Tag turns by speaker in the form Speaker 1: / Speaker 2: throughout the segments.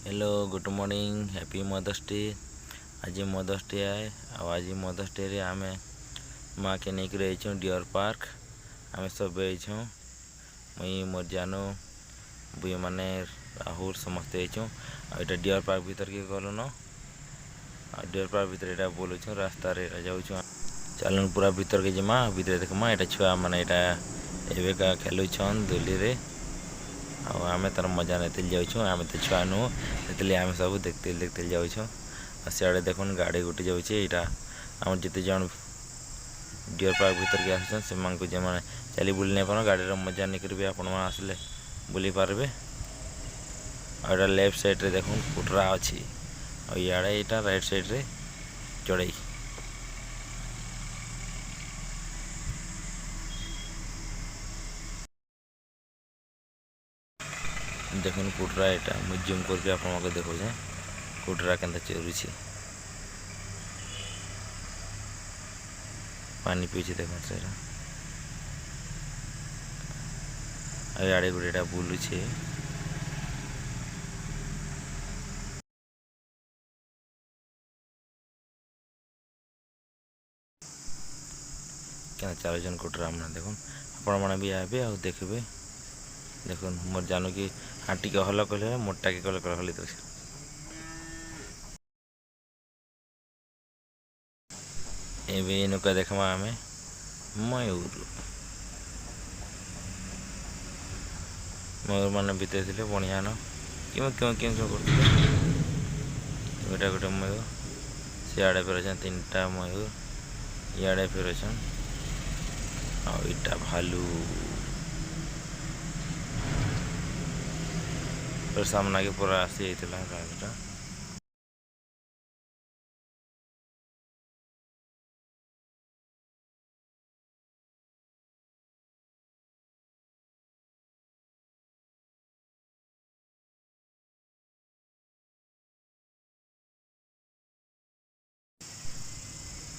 Speaker 1: Hello good morning happy mother's day. आज mother's day आए आज मदर्स डे रे आमे माँ के नहीं कर डियर पार्क आमे सब आइछूँ मुई मोर जानू बुई माने राहुल समस्ते आइछूँ। आइटा डियर पार्क भीतर के गलु न डियर पार्क भीतर एटा बोलुछूँ रास्ता रे जाऊँ चलन पूरा भीतर के जिमा भीतर देखमा एटा छुआ माने एटा एबे का खेलुछन दुली रे आमे तार मजा नेते जाऊँ आमे तो छुआ नु से आम सब देखते जाऊँ। सियाड़े देखुन गाड़ी गुटी जाऊँचे यहाँ आम जिते जन डियर पार्क भीतर के आसान से मैंने चली बुली नहीं पार गाड़ी मजा नहीं भी आपण आसले बुली पारे। और लेफ्ट साइड रे देखुन कुटरा अच्छी और इे यहाँ राइट साइड रे चढ़ई देखुन कुटरा यहाँ मुझे जूम करके आप देखो कुटरा के चरुची पानी पीछे देखो सर आड़े गोटे बुलूचे क्या चलुन कुटरा मैंने देखुन आपण मैंने भी आए आ देखिए देखुन मोर जानू कि हाँ टी हल कहले मोटा के कल हल तो एवं नुका देखमा आमे मयूर मयूर मान भीतर थे बढ़िया न क्यों क्यों क्यों क्यों करते गोटे मयूर सियाड़े फिर अच्छा 3टा मयूर इे फिर अच्छा आईटा भालू फिर सामना के पूरा आसी जाता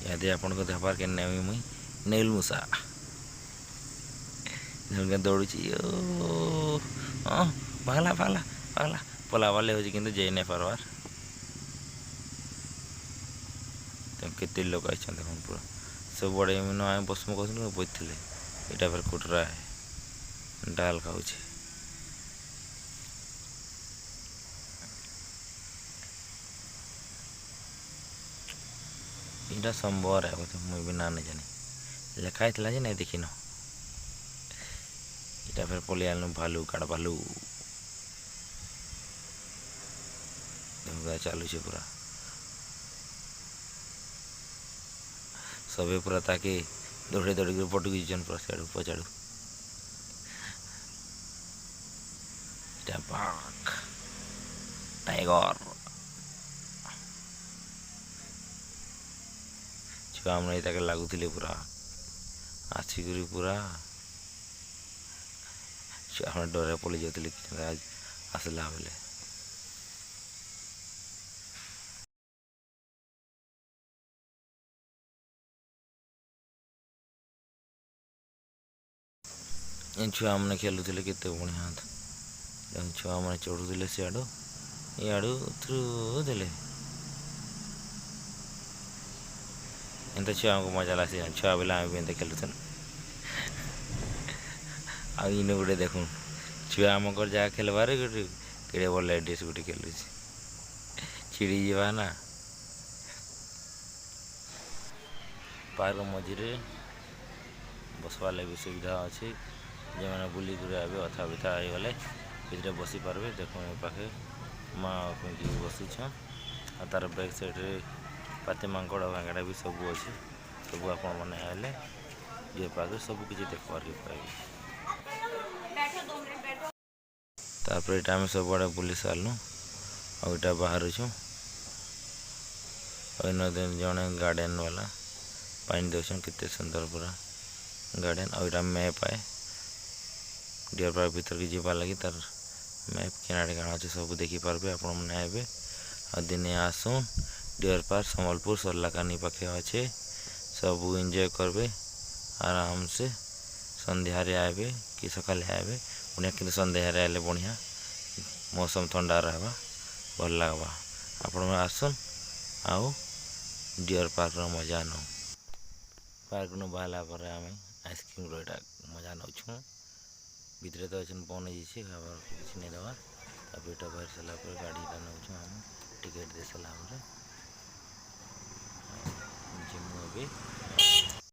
Speaker 1: याद आपन को देखबार के नेमी मुई नील मूसा दौड़ी भागला भागला भागला पला वाले हो कि जाई नहीं पार्बार केते लोग आई देख पूरा सब बड़े मीन आए बसमु कहूँ बसते यहाँ फिर कुटरा है डाल खाऊ यहाँ संबर है मुझे भी ना नहीं जानी लिखाई थी जे नहीं देखिन यहाँ फिर पलि आनु भालू काड़ भालू चलुचे पूरा सबे पूरा ताके दौड़े दौड़ पटुकी पूरा सियाड़ू पचाड़ू बाघ टाइगर छुआ मैंने ताके लगुले पूरा आसिक पूरा छुआ डर पलि जाते आसला बेले छुआ मैंने खेलुले के बढ़िया छुआ मैंने चढ़ुले सियाड़ू इड़ू थ्रू देले एंता छुआ को मजा लासी छुआ बेला आम भी खेलुन आने गोटे देख छुआ आम घर जगह खेलबार गोटे केड़े बल लेडीज गोटे खेलु छिड़ी जावा ना पार्क मझे बसवार लगे सुविधा अच्छी जो मैंने बुलिक आए अथा बिथा गले भीतर बसी पारे देख पाखे माँ बसीछ आ तार बैक साइड रे पाते मांकड़ भांगड़ा भी सब अच्छे सब आपण मैंने आए जे पाखे सब किसी देखबार के पाइबे। तापर यहाँ आम सब आड़े बुली सारूँ आईटा बाहर छूँ जड़े गार्डेन वाला पानी दौन केते सुंदर पूरा गार्डेन आईटा मैप आए डियर पार्क भीतर की जीवा लगी तार मैप किनारे काण अच्छे सब देखिपारे आपण मैंने आए आ दिने आसुन डियर पार्क संबलपुर सरलाकानी पाखे अच्छे सब एंजॉय करबे आराम से संध्या आए कि सकाले आए बढ़िया कि संध्या आए बढ़िया मौसम ठंडा रहा भल लगवा। आपण में आसन आओ डियर पार्क मजा नौ। पार्क न बाहला पर आम आइसक्रीम रोटा मजा नौ भितर तो अच्छे बन जाइए खाबार किसी नहीं दवा पेट बाहर सारा गाड़ी नौ आम टिकेट दे सारापर जिमु ए